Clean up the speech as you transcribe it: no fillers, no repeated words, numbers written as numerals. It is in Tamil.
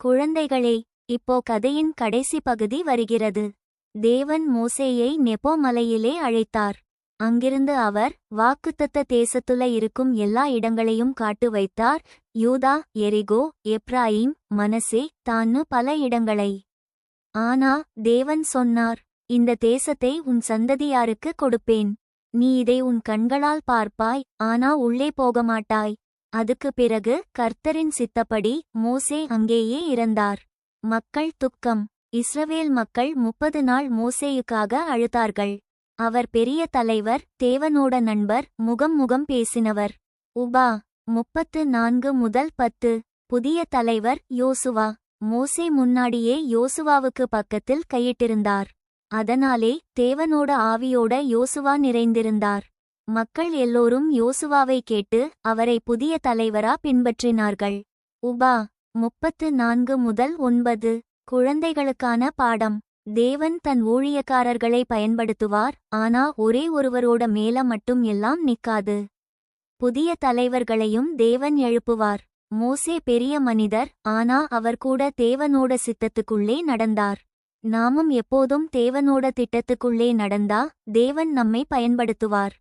குழந்தைகளே, இப்போ கதையின் கடைசி பகுதி வருகிறது. தேவன் மோசேயை நெபோ மலையிலே அழைத்தார். அங்கிருந்து அவர் வாக்குத்தத்த தேசத்துல இருக்கும் எல்லா இடங்களையும் காட்டு வைத்தார். யூதா, எரிகோ, எப்ராயிம், மனசே, தான்னு பல இடங்களை. ஆனா தேவன் சொன்னார், இந்த தேசத்தை உன் சந்ததியாருக்கு கொடுப்பேன். நீ இதை உன் கண்களால் பார்ப்பாய், ஆனா உள்ளே போகமாட்டாய். அதுக்கு பிறகு கர்த்தரின் சித்தப்படி மோசே அங்கேயே இறந்தார். மக்கள் துக்கம். இஸ்ரவேல் மக்கள் 30 நாள் மோசேயுக்காக அழுதார்கள். அவர் பெரிய தலைவர், தேவனோட நண்பர், முகம் பேசினவர். உபா 34 முதல் 10. புதிய தலைவர் யோசுவா. மோசே முன்னாடியே யோசுவாவுக்கு பக்கத்தில் கையிட்டிருந்தார். அதனாலே தேவனோட ஆவியோட யோசுவா நிறைந்திருந்தார். மக்கள் எல்லோரும் யோசுவாவை கேட்டு அவரை புதிய தலைவரா பின்பற்றினார்கள். உபா 34 முதல் 9. குழந்தைகளுக்கான பாடம். தேவன் தன் ஊழியக்காரர்களை பயன்படுத்துவார், ஆனா ஒரே ஒருவரோட மேல மட்டும் எல்லாம் நிக்காது. புதிய தலைவர்களையும் தேவன் எழுப்புவார். மோசே பெரிய மனிதர், ஆனா அவர் கூட தேவனோட சித்தத்துக்குள்ளே நடந்தார். நாமும் எப்போதும் தேவனோட திட்டத்துக்குள்ளே நடந்தா தேவன் நம்மை பயன்படுத்துவார்.